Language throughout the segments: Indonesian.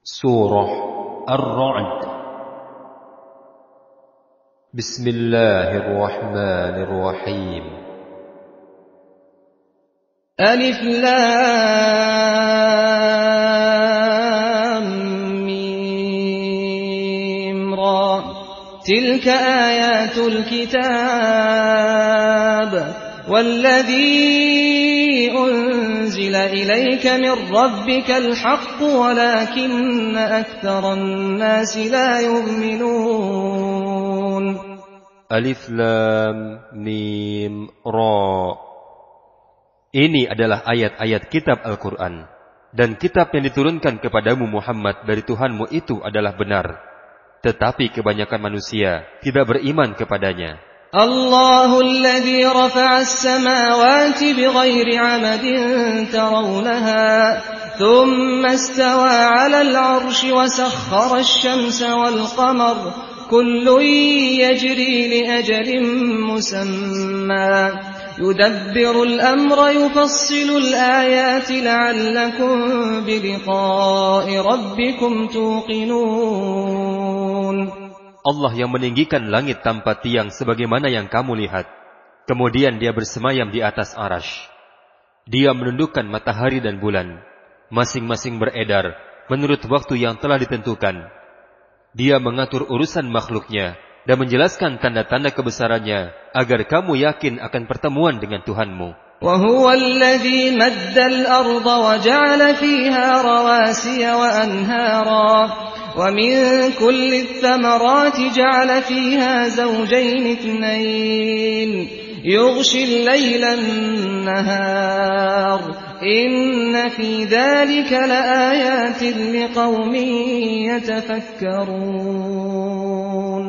Surah Ar-Ra'd. Bismillahirrahmanirrahim. Alif Lam Mim Ra. Tilka ayatul kitab walladzi unzila ilayka min rabbikal haqq walakinna aktsaran nasi la yu'minun. Alif Lam Mim Ra. Ini adalah ayat-ayat kitab Al-Quran. Dan kitab yang diturunkan kepadamu Muhammad dari Tuhanmu itu adalah benar. Tetapi kebanyakan manusia tidak beriman kepadanya. Allahul ladzi rafa'a as-samawati bighairi 'amadin tarawnaha thumma istawa 'alal 'arsyi wa sakhkhara asy-syamsa wal qamara kullun yajri li ajalin musamma yudabbiru al-amra yufassilu al-ayati la'allakum biliqa'i rabbikum tuqinun. Allah yang meninggikan langit tanpa tiang sebagaimana yang kamu lihat. Kemudian dia bersemayam di atas arash. Dia menundukkan matahari dan bulan. Masing-masing beredar menurut waktu yang telah ditentukan. Dia mengatur urusan makhluknya dan menjelaskan tanda-tanda kebesarannya agar kamu yakin akan pertemuan dengan Tuhanmu. وَهُوَ الَّذِي مَدَّ الْأَرْضَ وَجَعَلَ فِيهَا رَوَاسِيَ وَأَنْهَارًا وَمِنْ كُلِّ الثَّمَرَاتِ جَعَلَ فِيهَا زَوْجَيْنِ اثْنَيْنِ يُغْشِي اللَّيْلَ النَّهَارَ إِنَّ فِي ذَلِكَ لَآيَاتٍ لِقَوْمٍ يَتَفَكَّرُونَ.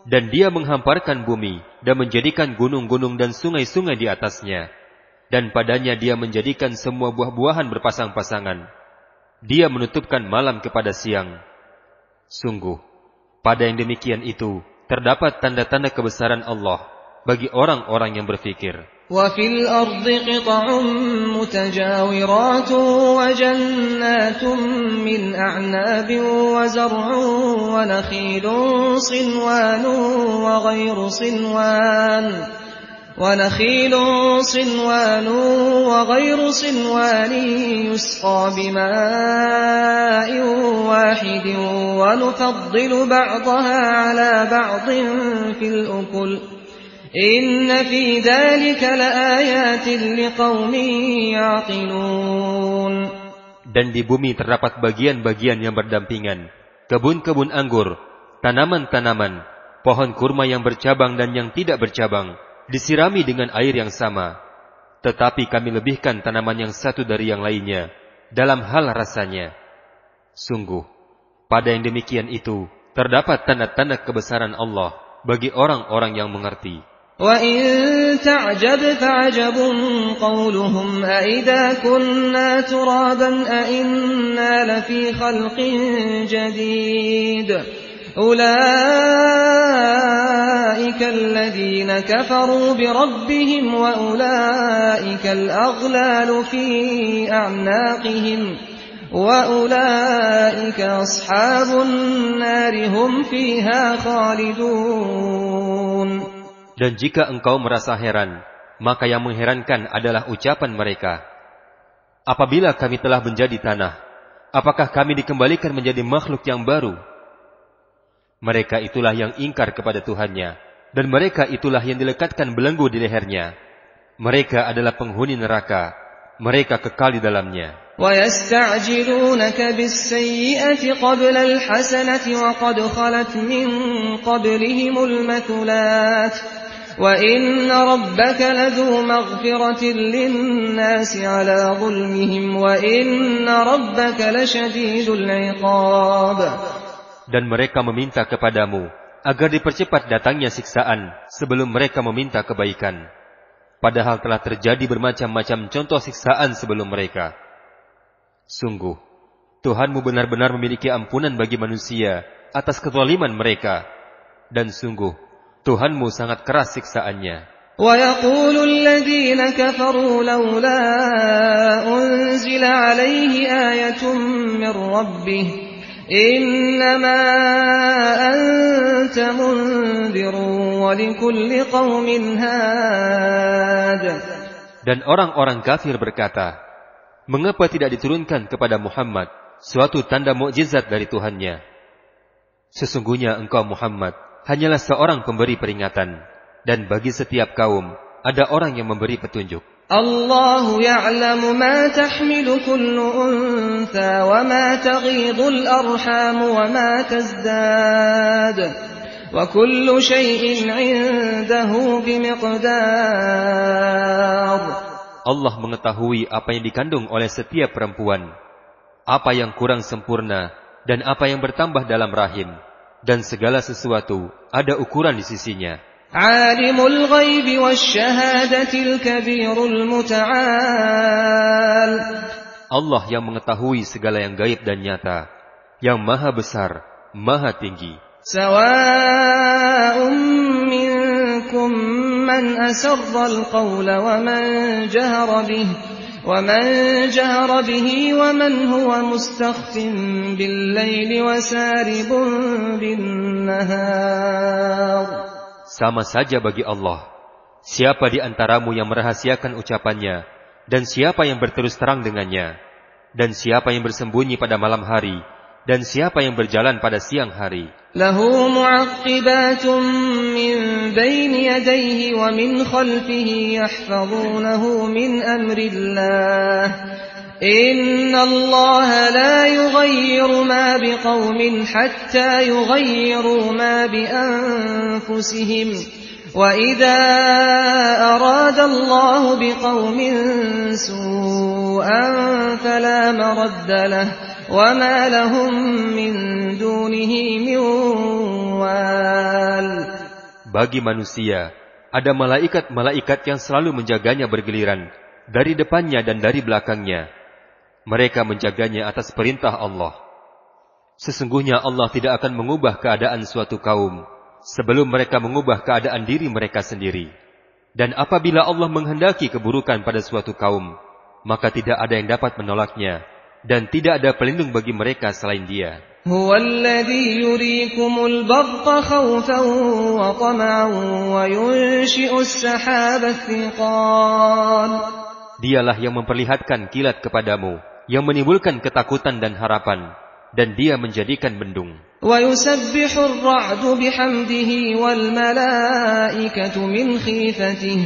Dan dia menghamparkan bumi dan menjadikan gunung-gunung dan sungai-sungai di atasnya. Dan padanya dia menjadikan semua buah-buahan berpasang-pasangan. Dia menutupkan malam kepada siang. Sungguh, pada yang demikian itu terdapat tanda-tanda kebesaran Allah bagi orang-orang yang berfikir. وَفِي الْأَرْضِ قِطَعٌ مُتَجَاوِرَاتٌ وَجَنَّاتٌ مِّنْ أَعْنَابٍ وَزَرْعٌ وَنَخِيلٌ صِنْوَانٌ وَغَيْرُ صِنْوَانٍ يُسْقَىٰ بِمَاءٍ وَاحِدٍ وَنُفَضِّلُ بَعْضَهَا عَلَىٰ بَعْضٍ فِي الْأُكُلِ إِنَّ فِي ذَلِكَ لَآيَاتٍ لِقَوْمٍ يَعْقِلُونَ. Dan di bumi terdapat bagian-bagian yang berdampingan, kebun-kebun anggur, tanaman-tanaman, pohon kurma yang bercabang dan yang tidak bercabang, disirami dengan air yang sama. Tetapi kami lebihkan tanaman yang satu dari yang lainnya, dalam hal rasanya. Sungguh, pada yang demikian itu, terdapat tanda-tanda kebesaran Allah bagi orang-orang yang mengerti. وَإِن تَعْجَبْ فَعَجَبٌ قَوْلُهُمْ أَإِذَا كُنَّا تُرَابًا أَإِنَّا لَفِي خَلْقٍ جَدِيدٍ أُولَئِكَ الَّذِينَ كَفَرُوا بِرَبِّهِمْ وَأُولَئِكَ الْأَغْلَالُ فِي أَعْنَاقِهِمْ وَأُولَئِكَ أَصْحَابُ النَّارِ هُمْ فِيهَا خَالِدُونَ. Dan jika engkau merasa heran, maka yang mengherankan adalah ucapan mereka. Apabila kami telah menjadi tanah, apakah kami dikembalikan menjadi makhluk yang baru? Mereka itulah yang ingkar kepada Tuhannya, dan mereka itulah yang dilekatkan belenggu di lehernya. Mereka adalah penghuni neraka, mereka kekal di dalamnya. وَيَسْتَعْجِلُونَكَ بِالسَّيِّئَةِ قَبْلَ الْحَسَنَةِ وَقَدْ خَلَتْ مِنْ قَبْلِهِمُ الْمَثُلَاتُ وَإِنَّ رَبَّكَ لَذُو مَغْفِرَةٍ لِلنَّاسِ عَلَى ظُلْمِهِمْ وَإِنَّ رَبَّكَ لَشَدِيدُ الْعِقَابِ. Dan mereka meminta kepadamu agar dipercepat datangnya siksaan sebelum mereka meminta kebaikan. Padahal telah terjadi bermacam-macam contoh siksaan sebelum mereka. Sungguh, Tuhanmu benar-benar memiliki ampunan bagi manusia atas kezaliman mereka. Dan sungguh, Tuhanmu sangat keras siksaannya. وَيَقُولُ الَّذِينَ كَفَرُوا لَوْلَا أُنْزِلَ عَلَيْهِ آيَةٌ مِّن رَّبِّهِ إنما أنت منذر ولكل قوم هاد. Dan orang-orang kafir berkata, mengapa tidak diturunkan kepada Muhammad suatu tanda mukjizat dari Tuhannya? Sesungguhnya engkau Muhammad hanyalah seorang pemberi peringatan, dan bagi setiap kaum ada orang yang memberi petunjuk. الله يعلم ما تحمل كل أنثى وما تغيض الأرحام وما تزداد وكل شيء عنده بمقدار. Allah mengetahui apa yang dikandung oleh setiap perempuan, apa yang kurang sempurna dan apa yang bertambah dalam rahim, dan segala sesuatu ada ukuran di sisinya. عالم الغيب والشهادة الكبير المتعال. Allah yang mengetahui segala yang gaib dan nyata, yang maha besar, maha tinggi. سواء منكم من أسر القول ومن جهر به ومن هو مستخف بالليل وسارب بالنهار. Sama saja bagi Allah, siapa di antaramu yang merahasiakan ucapannya, dan siapa yang berterus terang dengannya, dan siapa yang bersembunyi pada malam hari, dan siapa yang berjalan pada siang hari. Lahu mu'aqqibatun min bayni yadayhi wa min khalfihi yahfazunahu min amrillah. Inna Allah la yughayyiru ma biqawmin hatta yughayyiru ma bi anfusihim. Wa idza arada Allah biqawmin su'an fala maradda lahu wa ma lahum min dunihi min wal. Bagi manusia ada malaikat-malaikat yang selalu menjaganya bergiliran dari depannya dan dari belakangnya. Mereka menjaganya atas perintah Allah. Sesungguhnya Allah tidak akan mengubah keadaan suatu kaum sebelum mereka mengubah keadaan diri mereka sendiri. Dan apabila Allah menghendaki keburukan pada suatu kaum, maka tidak ada yang dapat menolaknya, dan tidak ada pelindung bagi mereka selain Dia. Huwa alladhi yurikumul barqa khawfan wa tama'an wa yunshi'us sahaba thiqal. Dialah yang memperlihatkan kilat kepadamu, yang menimbulkan ketakutan dan harapan, dan Dia menjadikan bendung. وَيُسَبِّحُ الرَّعْدُ بِحَمْدِهِ وَالْمَلَائِكَةُ مِنْ خِيفَتِهِ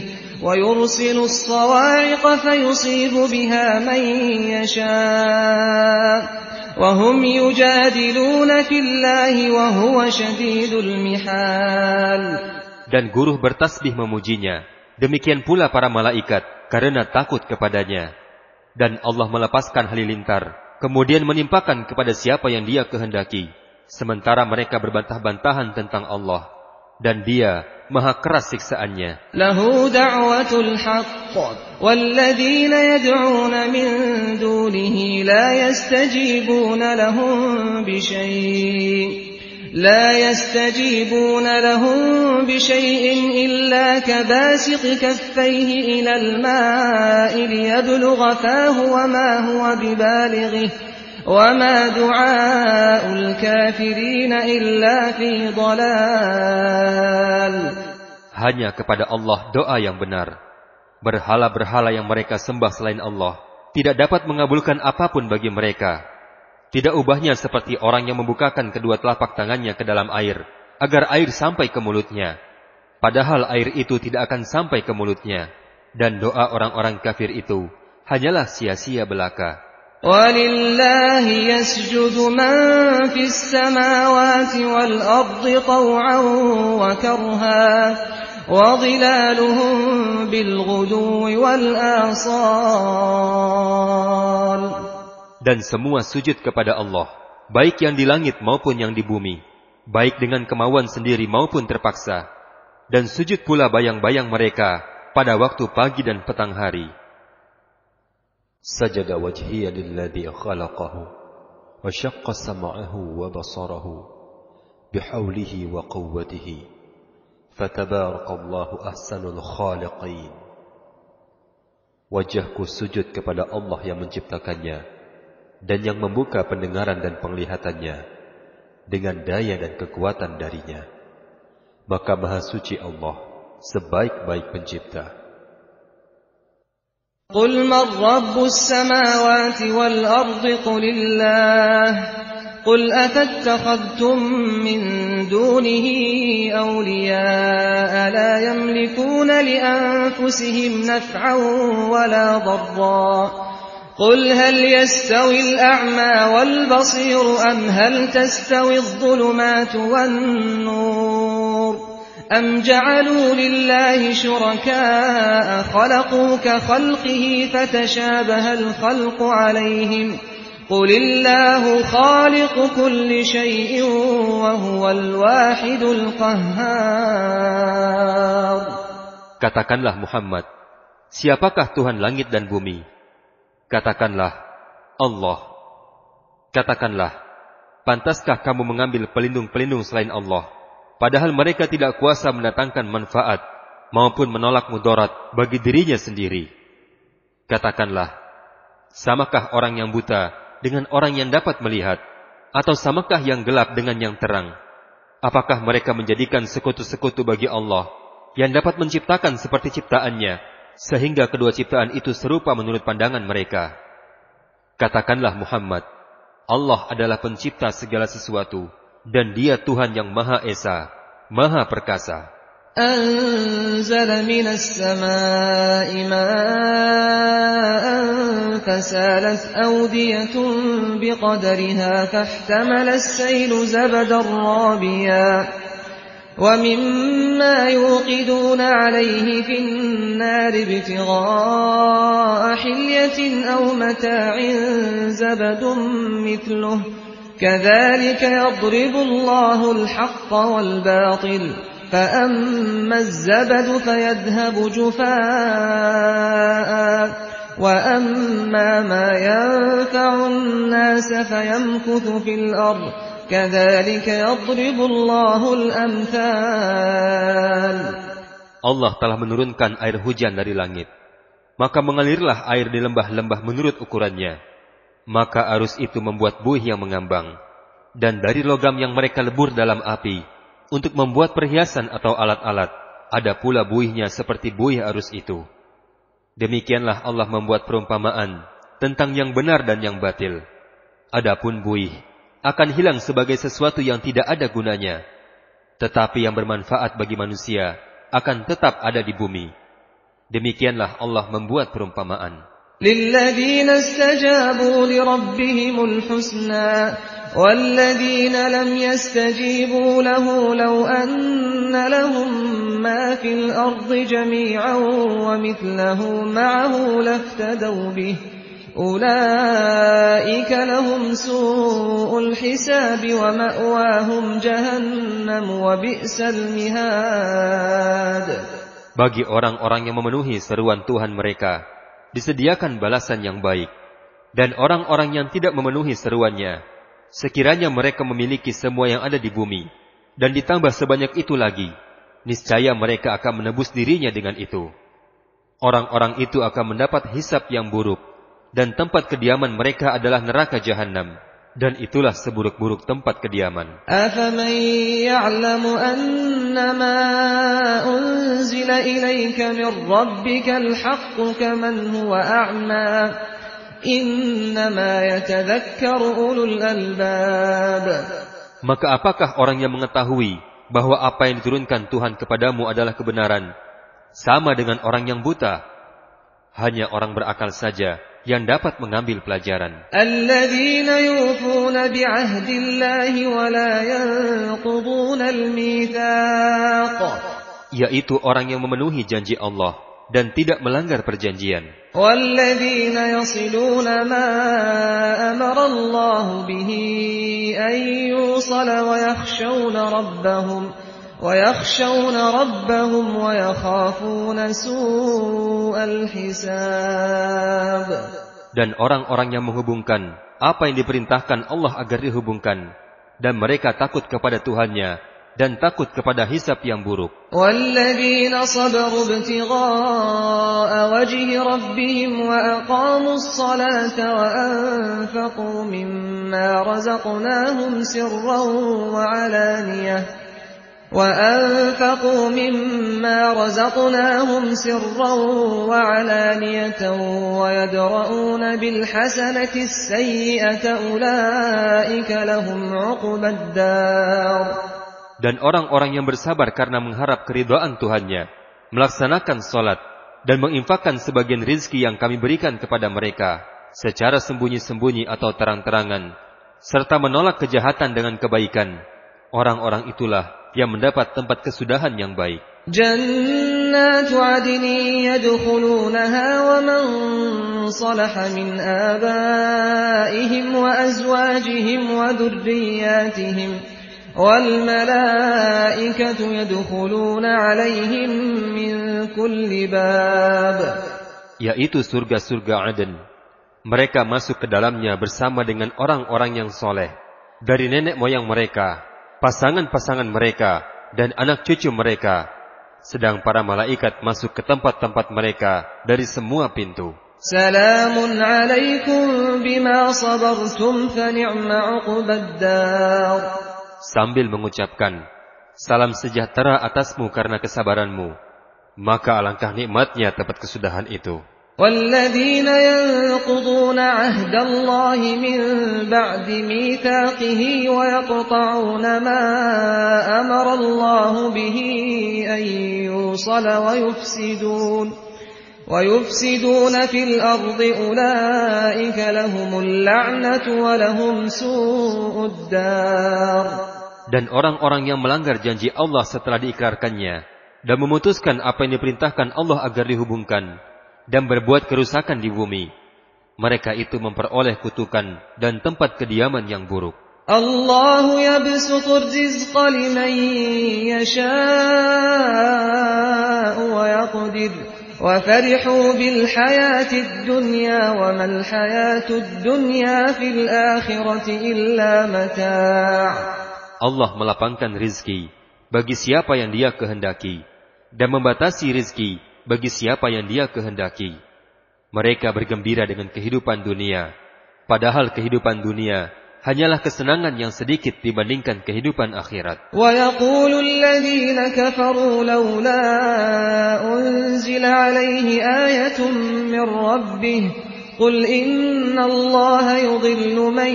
وَيُرْسِلُ الصَّوَاعِقَ فَيُصِيبُ بِهَا مَنْ يَشَاءُ وَهُمْ يُجَادِلُونَ فِي اللَّهِ وَهُوَ شَدِيدُ الْمِحَالِ. Dan guruh bertasbih memujinya, demikian pula para malaikat karena takut kepadanya. Dan Allah melepaskan halilintar, kemudian menimpakan kepada siapa yang Dia kehendaki, sementara mereka berbantah-bantahan tentang Allah, dan Dia maha keras siksaannya. Lahu da'watul haqq walladzina yad'una min dunihi la yastajibuna lahum bishay'in illa kabasiti kaffayhi ila al-ma'i liyablugha fahu wa ma huwa bibalighihi وَمَا دُعَاءُ الْكَافِرِينَ إِلَّا فِي ضَلَالٍ. Hanya kepada Allah doa yang benar. Berhala-berhala yang mereka sembah selain Allah tidak dapat mengabulkan apapun bagi mereka. Tidak ubahnya seperti orang yang membukakan kedua telapak tangannya ke dalam air, agar air sampai ke mulutnya. Padahal air itu tidak akan sampai ke mulutnya. Dan doa orang-orang kafir itu hanyalah sia-sia belaka. وَلِلَّهِ يَسْجُدُ مَن فِي السَّمَاوَاتِ وَالْأَرْضِ طَوْعًا وَكَرْهًا وَظِلَالُهُم بِالْغُدُوِّ وَالْآصَالِ. Dan semua sujud kepada Allah, baik yang di langit maupun yang di bumi, baik dengan kemauan sendiri maupun terpaksa, dan sujud pula bayang-bayang mereka pada waktu pagi dan petang hari. سجد وجهي للذي خلقه وشق سمعه وبصره بحوله وقوته فتبارك الله أحسن الخالقين. Wajahku sujud kepada Allah yang menciptakannya, dan yang membuka pendengaran dan penglihatannya dengan daya dan kekuatan darinya. Maka Maha Suci Allah, sebaik-baik pencipta. Qul man rabbus samawati wal ardi qulillah. Qul atattakhadtum min dunihi awliya'a la yamlikuna li anfusihim naf'an wala dharra. Qul hal yastawi al-a'ma wal basir am hal tastawi adh-dhulumatu wan nur. أم جعلوا لله شركاء خلقوا كخلقه فتشابه الخلق عليهم قل الله خالق كل شيء وهو الواحد القهار. Katakanlah Muhammad, siapakah Tuhan langit dan bumi? Katakanlah, Allah. Katakanlah, pantaskah kamu mengambil pelindung-pelindung selain Allah? Padahal mereka tidak kuasa mendatangkan manfaat maupun menolak mudarat bagi dirinya sendiri. Katakanlah, samakah orang yang buta dengan orang yang dapat melihat? Atau samakah yang gelap dengan yang terang? Apakah mereka menjadikan sekutu-sekutu bagi Allah yang dapat menciptakan seperti ciptaannya, sehingga kedua ciptaan itu serupa menurut pandangan mereka? Katakanlah Muhammad, Allah adalah pencipta segala sesuatu, dan Dia Tuhan yang Maha Esa, Maha Perkasa. أنزل من السماء ماء فسالت أودية بقدرها فاحتمل السيل زبدا رابيا ومما يوقدون عليه في النار ابتغاء حلية أو متاع زبد مثله كذلك يضرب الله الحق والباطل فأما الزبد فيذهب جفاء وأما ما ينفع الناس فيمكث في الأرض كذلك يضرب الله الأمثال. Allah telah menurunkan air hujan dari langit, maka mengalirlah air di lembah-lembah menurut ukurannya. Maka arus itu membuat buih yang mengambang, dan dari logam yang mereka lebur dalam api untuk membuat perhiasan atau alat-alat, ada pula buihnya seperti buih arus itu. Demikianlah Allah membuat perumpamaan tentang yang benar dan yang batil. Adapun buih akan hilang sebagai sesuatu yang tidak ada gunanya, tetapi yang bermanfaat bagi manusia akan tetap ada di bumi. Demikianlah Allah membuat perumpamaan. للذين استجابوا لربهم الحسنى والذين لم يستجيبوا له لو أن لهم ما في الأرض جميعا ومثله معه لافتدوا به أولئك لهم سوء الحساب ومأواهم جهنم وبئس المهاد. Bagi orang-orang yang memenuhi seruan Tuhan mereka disediakan balasan yang baik, dan orang-orang yang tidak memenuhi seruannya, sekiranya mereka memiliki semua yang ada di bumi, dan ditambah sebanyak itu lagi, niscaya mereka akan menebus dirinya dengan itu. Orang-orang itu akan mendapat hisab yang buruk, dan tempat kediaman mereka adalah neraka Jahannam, dan itulah seburuk-buruk tempat kediaman. أَفَمَنْ يَعْلَمُ أَنَّمَا أُنْزِلَ إِلَيْكَ مِنْ رَبِّكَ الْحَقُّ كَمَنْ هُوَ أَعْمَى إِنَّمَا يَتَذَكَّرُ أُولُو الْأَلْبَابِ. Maka apakah orang yang mengetahui bahwa apa yang diturunkan Tuhan kepadamu adalah kebenaran, sama dengan orang yang buta? Hanya orang berakal saja yang dapat mengambil pelajaran. الَّذِينَ يُوفُونَ بِعَهْدِ اللَّهِ وَلَا يَنقُضُونَ الْمِيثَاقَ. Yaitu orang yang memenuhi janji Allah dan tidak melanggar perjanjian. وَالَّذِينَ يَصِلُونَ مَا أَمَرَ اللَّهُ بِهِ أَن يُوصَلَ وَيَخْشَوْنَ رَبَّهُمْ وَيَخَافُونَ سُوءَ الْحِسَابِ. Dan orang-orang yang menghubungkan apa yang diperintahkan Allah agar dihubungkan, dan mereka takut kepada Tuhannya dan takut kepada hisab yang buruk. وَالَّذِينَ صَبَرُوا ابْتِغَاءَ وَجْهِ رَبِّهِمْ وَأَقَامُوا الصَّلَاةَ وَأَنفَقُوا مِمَّا رَزَقْنَاهُمْ سِرًّا وَعَلَانِيَةً وَيَدْرَءُونَ بِالْحَسَنَةِ السَّيِّئَةَ أُولَئِكَ لَهُمْ عُقْبَى الدَّارِ. Dan orang-orang yang bersabar karena mengharap keridhaan Tuhannya, melaksanakan salat, dan menginfakkan sebagian rizki yang kami berikan kepada mereka, secara sembunyi-sembunyi atau terang-terangan, serta menolak kejahatan dengan kebaikan, orang-orang itulah yang mendapat tempat kesudahan yang baik. جَنَّاتُ عَدْنٍ يَدْخُلُونَهَا وَمَنْ صَلَحَ مِنْ آبَائِهِمْ وَأَزْوَاجِهِمْ وَذُرِّيَّاتِهِمْ وَالْمَلَائِكَةُ يَدْخُلُونَ عَلَيْهِمْ مِنْ كُلِّ بَابٍ. Yaitu surga-surga Aden. Mereka masuk ke dalamnya bersama dengan orang-orang yang soleh, dari nenek moyang mereka, pasangan-pasangan mereka, dan anak cucu mereka. Sedang para malaikat masuk ke tempat-tempat mereka dari semua pintu. Salamun alaikum bima sabartum fa ni'ma 'uqbad dar. Sambil mengucapkan, salam sejahtera atasmu karena kesabaranmu, maka alangkah nikmatnya tempat kesudahan itu. وَالَّذِينَ يَنقُضُونَ عَهْدَ اللَّهِ مِنْ بَعْدِ مِيثَاقِهِ وَيَقْطَعُونَ مَا أَمَرَ اللَّهُ بِهِ أَنْ يُوصَلَ وَيُفْسِدُونَ فِي الْأَرْضِ أُولَئِكَ لَهُمُ اللَّعْنَةُ وَلَهُمْ سُوءُ الدَّارِ. Dan orang-orang yang melanggar janji Allah setelah diikrarkannya dan memutuskan apa yang diperintahkan Allah agar dihubungkan, dan berbuat kerusakan di bumi, mereka itu memperoleh kutukan dan tempat kediaman yang buruk. Allahu yabsutur rizqa liman yasha'u wa yaqdir wa farihu bil hayatid dunya wa mal hayatud dunya fil akhirati illa mata'. Allah melapangkan rizki bagi siapa yang Dia kehendaki dan membatasi rizki bagi siapa yang Dia kehendaki. Mereka bergembira dengan kehidupan dunia, padahal kehidupan dunia hanyalah kesenangan yang sedikit dibandingkan kehidupan akhirat. وَيَقُولُ الَّذِينَ كَفَرُوا لَوْلَا أُنْزِلَ عَلَيْهِ آيَةٌ مِّن رَّبِّهِ قُلْ إِنَّ اللَّهَ يُضِلُّ مَن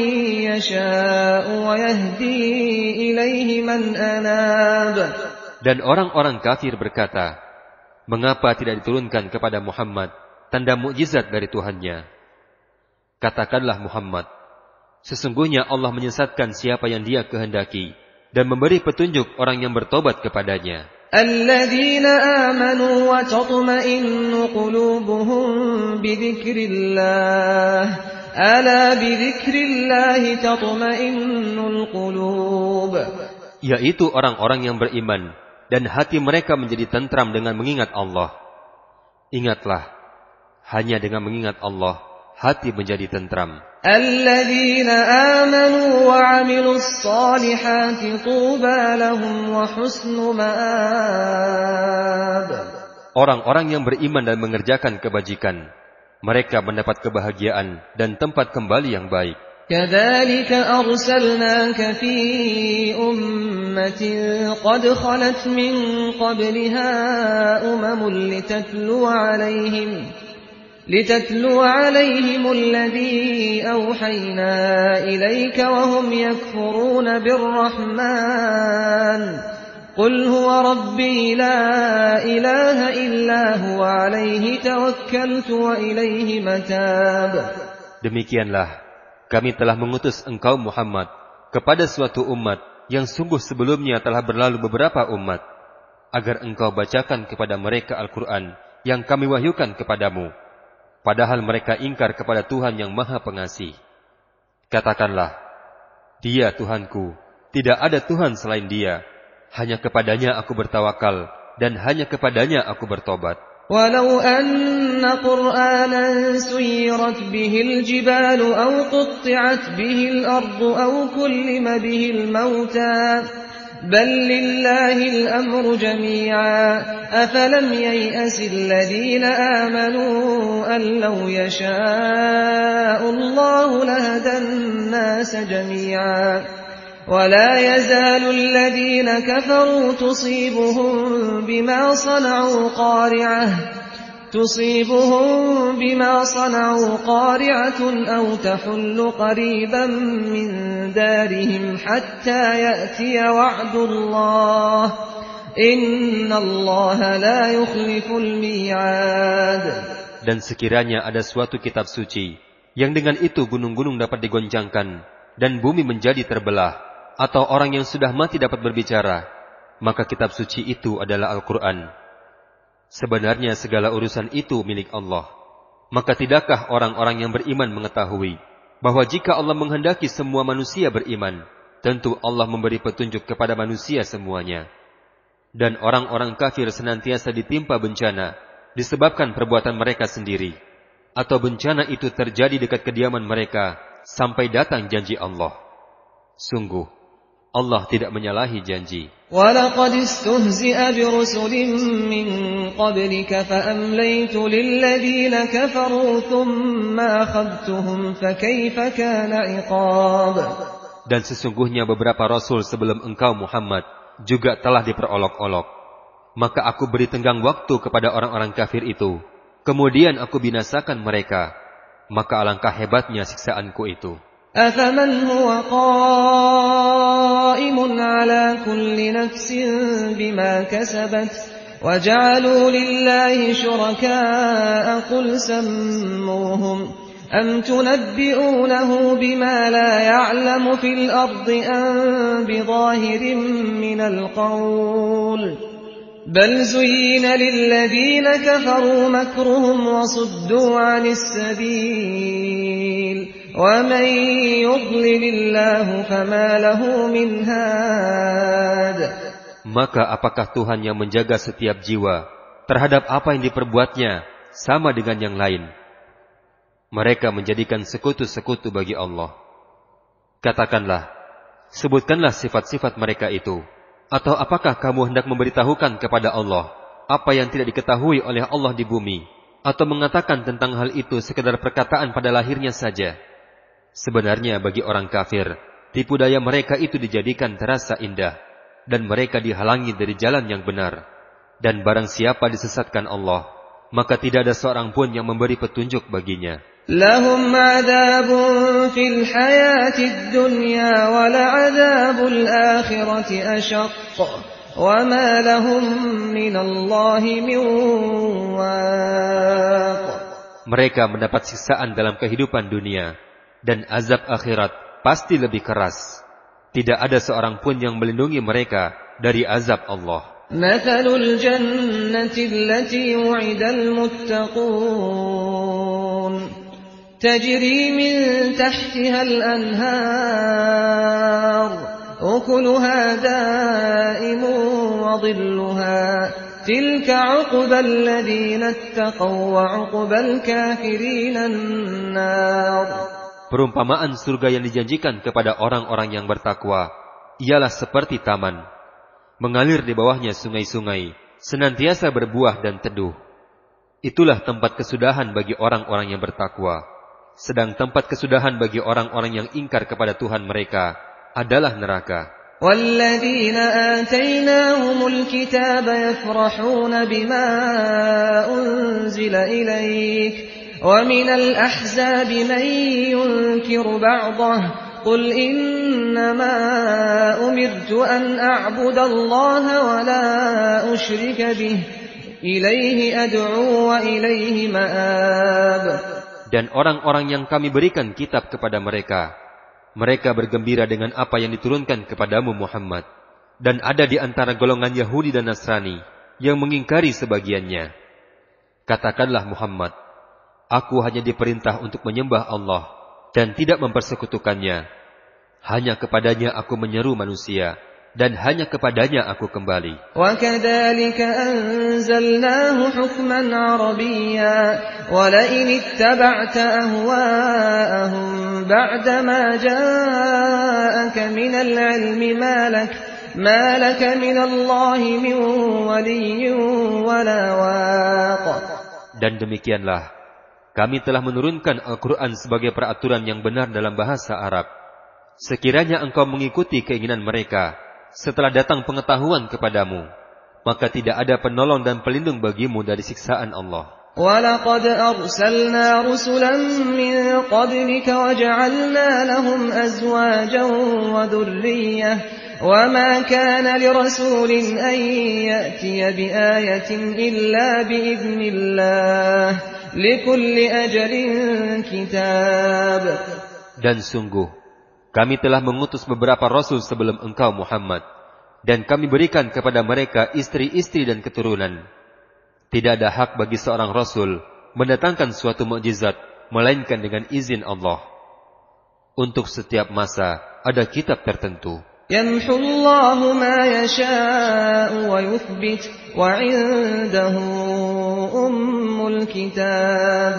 يَشَاءُ وَيَهْدِي إِلَيْهِ مَنْ أَنَابَ. Dan orang-orang kafir berkata, mengapa tidak diturunkan kepada Muhammad tanda mukjizat dari Tuhannya? Katakanlah Muhammad, sesungguhnya Allah menyesatkan siapa yang Dia kehendaki dan memberi petunjuk orang yang bertobat kepadanya. الَّذِينَ آمَنُوا وَتَطْمَئِنُّ قُلُوبُهُم بِذِكْرِ اللَّهِ أَلَا بِذِكْرِ اللَّهِ تَطْمَئِنُّ الْقُلُوبُ. Yaitu orang-orang yang beriman dan hati mereka menjadi tentram dengan mengingat Allah. Ingatlah, hanya dengan mengingat Allah, hati menjadi tentram. الَّذِينَ آمَنُوا وَعَمِلُوا الصَّالِحَاتِ طُوبَى لَهُمْ وَحُسْنُ مَآبٍ. Orang-orang yang beriman dan mengerjakan kebajikan, mereka mendapat kebahagiaan dan tempat kembali yang baik. كَذَلِكَ أَرْسَلْنَاكَ فِي أُمَّةٍ قَدْ خَلَتْ مِنْ قَبْلِهَا أُمَمٌ لِتَتْلُوَ عَلَيْهِمُ الَّذِي أَوْحَيْنَا إِلَيْكَ وَهُمْ يَكْفُرُونَ بِالرَّحْمَنِ قُلْ هُوَ رَبِّي لَا إِلَهَ إِلَّا هُوَ عَلَيْهِ تَوَكَّلْتُ وَإِلَيْهِ مَتَابِ. Demikianlah kami telah mengutus engkau Muhammad kepada suatu umat yang sungguh sebelumnya telah berlalu beberapa umat, agar engkau bacakan kepada mereka Al-Quran yang kami wahyukan kepadamu, padahal mereka ingkar kepada Tuhan yang Maha Pengasih. Katakanlah, Dia Tuhanku, tidak ada Tuhan selain Dia, hanya kepadanya aku bertawakal dan hanya kepadanya aku bertobat. وَلَوْ أَنَّ قُرْآنًا سُيِّرَتْ بِهِ الْجِبَالُ أَوْ قُطِّعَتْ بِهِ الْأَرْضُ أَوْ كُلِّمَ بِهِ الْمَوْتَى بل لله الأمر جميعا أفلم ييأس الذين آمنوا أن لو يشاء الله لهدى الناس جميعا ولا يزال الذين كفروا تصيبهم بما صنعوا قارعة أو تحل قريبا من دارهم حتى يأتي وعد الله إن الله لا يخلف الميعاد. Dan sekiranya ada suatu kitab suci yang dengan itu gunung-gunung dapat digoncangkan dan bumi menjadi terbelah, atau orang yang sudah mati dapat berbicara, maka kitab suci itu adalah Al-Quran. Sebenarnya segala urusan itu milik Allah. Maka tidakkah orang-orang yang beriman mengetahui bahwa jika Allah menghendaki semua manusia beriman, tentu Allah memberi petunjuk kepada manusia semuanya. Dan orang-orang kafir senantiasa ditimpa bencana disebabkan perbuatan mereka sendiri, atau bencana itu terjadi dekat kediaman mereka sampai datang janji Allah. Sungguh, Allah tidak menyalahi janji. وَلَقَدِ اسْتُهْزِئَ بِرُسُلٍ مِّن قَبْلِكَ فَأَمْلَيْتُ لِلَّذِينَ كَفَرُوا ثُمَّ أَخَذْتُهُمْ فَكَيْفَ كَانَ عِقَابِ. Dan sesungguhnya beberapa rasul sebelum engkau Muhammad juga telah diperolok-olok. Maka aku beri tenggang waktu kepada orang-orang kafir itu. Kemudian aku binasakan mereka. Maka alangkah hebatnya siksaanku itu. أَفَمَنْ هُوَ قَائِمٌ عَلَى كُلِّ نَفْسٍ بِمَا كَسَبَتْ وَجَعَلُوا لِلَّهِ شُرَكَاءَ قُلْ سَمُّوهُمْ أَمْ تُنَبِّئُونَهُ بِمَا لَا يَعْلَمُ فِي الْأَرْضِ أَمْ بِظَاهِرٍ مِّنَ الْقَوْلِ بَلْ زُيِّنَ لِلَّذِينَ كَفَرُوا مَكْرُهُمْ وَصُدُّوا عَنِ السَّبِيلِ وَمَنْ يُضْلِلِ اللَّهُ فَمَا لَهُ مِنْ هَادٍ. Maka apakah Tuhan yang menjaga setiap jiwa terhadap apa yang diperbuatnya sama dengan yang lain? Mereka menjadikan sekutu-sekutu bagi Allah. Katakanlah, sebutkanlah sifat-sifat mereka itu. Atau apakah kamu hendak memberitahukan kepada Allah apa yang tidak diketahui oleh Allah di bumi, atau mengatakan tentang hal itu sekedar perkataan pada lahirnya saja? Sebenarnya bagi orang kafir, tipu daya mereka itu dijadikan terasa indah, dan mereka dihalangi dari jalan yang benar. Dan barang siapa disesatkan Allah, maka tidak ada seorang pun yang memberi petunjuk baginya. Lahum adzabun fil hayatid dunya wa la'adzabul akhirati ashaq wa ma lahum minallahi min waq. Mereka mendapat siksaan dalam kehidupan dunia, dan azab akhirat pasti lebih keras. Tidak ada seorang pun yang melindungi mereka dari azab Allah. Mathalul jannati allati wu'idal muttaqun tajri min tahtiha al-anhar ukuluha da'imun wa dhilluha tilka 'uqbal ladzina ittaqaw wa 'uqbal kafirin an-nar. Perumpamaan surga yang dijanjikan kepada orang-orang yang bertakwa ialah seperti taman. Mengalir di bawahnya sungai-sungai, senantiasa berbuah dan teduh. Itulah tempat kesudahan bagi orang-orang yang bertakwa. Sedang tempat kesudahan bagi orang-orang yang ingkar kepada Tuhan mereka adalah neraka. وَالَّذِينَ آتَيْنَاهُمُ الْكِتَابَ يَفْرَحُونَ بِمَا أُنْزِلَ إِلَيْكَ وَمِنَ الْأَحْزَابِ مَنْ يُنْكِرُ بَعْضَهُ قُلْ إِنَّمَا أُمِرْتُ أَنْ أَعْبُدَ اللَّهَ وَلَا أُشْرِكَ بِهِ إِلَيْهِ أَدْعُو وَإِلَيْهِ مَآبِ. Dan orang-orang yang kami berikan kitab kepada mereka, mereka bergembira dengan apa yang diturunkan kepadamu Muhammad. Dan ada di antara golongan Yahudi dan Nasrani yang mengingkari sebagiannya. Katakanlah Muhammad, aku hanya diperintah untuk menyembah Allah dan tidak mempersekutukannya. Hanya kepadanya aku menyeru manusia, dan hanya kepadanya aku kembali. وَكَذَلِكَ أَنزَلْنَاهُ حُكْمًا عَرَبِيًّا وَلَئِنِ اتَّبَعْتَ أَهْوَاءَهُمْ بَعْدَمَا جَاءَكَ مِنَ الْعِلْمِ ما لك من الله من ولي ولا واق. Dan demikianlah, kami telah menurunkan Al-Quran sebagai peraturan yang benar dalam bahasa Arab. Sekiranya engkau mengikuti keinginan mereka, setelah datang pengetahuan kepadamu, maka tidak ada penolong dan pelindung bagimu dari siksaan Allah. وَلَقَدْ أَرْسَلْنَا رُسُلًا مِّن قَبْلِكَ وَجَعَلْنَا لَهُمْ أَزْوَاجًا وَذُرِّيَّةً وَمَا كَانَ لِرَسُولٍ أَن يَأْتِيَ بِآيَةٍ إِلَّا بِإِذْنِ اللَّهِ لِكُلِّ أَجَلٍ كِتَابٌ. Dan sungguh, kami telah mengutus beberapa rasul sebelum engkau Muhammad, dan kami berikan kepada mereka istri-istri dan keturunan. Tidak ada hak bagi seorang rasul mendatangkan suatu mukjizat melainkan dengan izin Allah. Untuk setiap masa ada kitab tertentu. يَمْحُو اللَّهُ مَا يَشَاءُ وَيُثْبِتُ وَعِندَهُ أُمُّ الْكِتَابِ.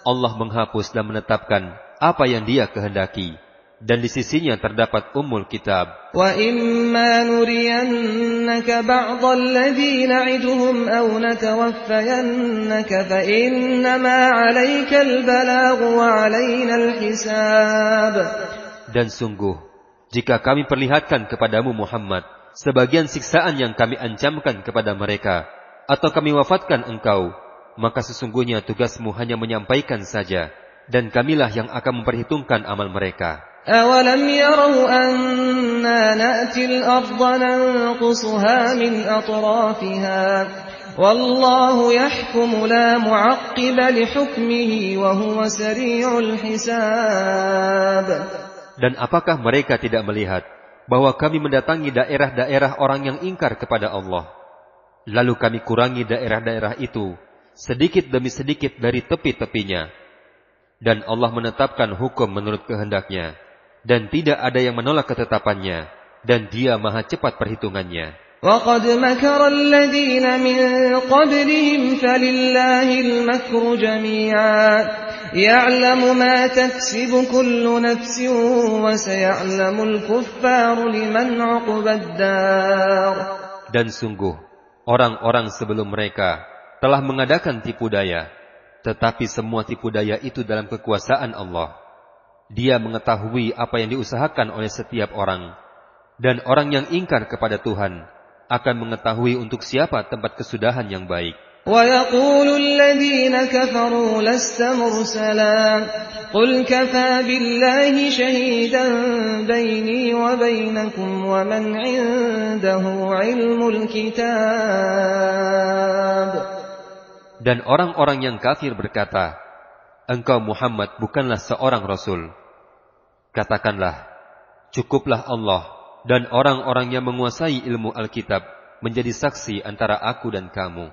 Allah menghapus dan menetapkan apa yang Dia kehendaki, dan di sisinya terdapat Ummul Kitab. وَإِمَّا نُرِيَنَّكَ بَعْضَ الَّذِي نَعِدُهُمْ أَوْ نَتَوَفَّيَنَّكَ فَإِنَّمَا عَلَيْكَ الْبَلَاغُ وَعَلَيْنَا الْحِسَابُ. Dan sungguh, jika kami perlihatkan kepadamu Muhammad sebagian siksaan yang kami ancamkan kepada mereka, atau kami wafatkan engkau, maka sesungguhnya tugasmu hanya menyampaikan saja, dan kamilah yang akan memperhitungkan amal mereka. أَوَلَمْ يَرَوْا أَنَّا نَأْتِي الْأَرْضَ نَنقُصُهَا مِنْ أَطْرَافِهَا وَاللَّهُ يَحْكُمُ لَا مُعَقِّبَ لِحُكْمِهِ وَهُوَ سَرِيعُ الْحِسَابِ. Dan apakah mereka tidak melihat bahwa kami mendatangi daerah-daerah orang yang ingkar kepada Allah, lalu kami kurangi daerah-daerah itu sedikit demi sedikit dari tepi-tepinya, dan Allah menetapkan hukum menurut kehendaknya, dan tidak ada yang menolak ketetapannya, dan Dia maha cepat perhitungannya. وَقَدْ مَكَرَ الَّذِينَ مِنْ قَبْلِهِمْ فَلِلَّهِ الْمَكْرُ جَمِيعًا يَعْلَمُ مَا تَكْسِبُ كُلُّ نَفْسٍ وَسَيَعْلَمُ الْكُفَّارُ لِمَنْ عُقْبَى الدَّارِ. Dan sungguh, orang-orang sebelum mereka telah mengadakan tipu daya, tetapi semua tipu daya itu dalam kekuasaan Allah. Dia mengetahui apa yang diusahakan oleh setiap orang, dan orang yang ingkar kepada Tuhan akan mengetahui untuk siapa tempat kesudahan yang baik. وَيَقُولُ الَّذِينَ كَفَرُوا لَسْتَ مُرْسَلًا قُلْ كَفَى بِاللَّهِ شَهِيدًا بَيْنِي وَبَيْنَكُمْ وَمَنْ عِندَهُ عِلْمُ الْكِتَابِ. Dan orang-orang yang kafir berkata, engkau Muhammad bukanlah seorang rasul. Katakanlah, cukuplah Allah dan orang-orang yang menguasai ilmu Alkitab menjadi saksi antara aku dan kamu.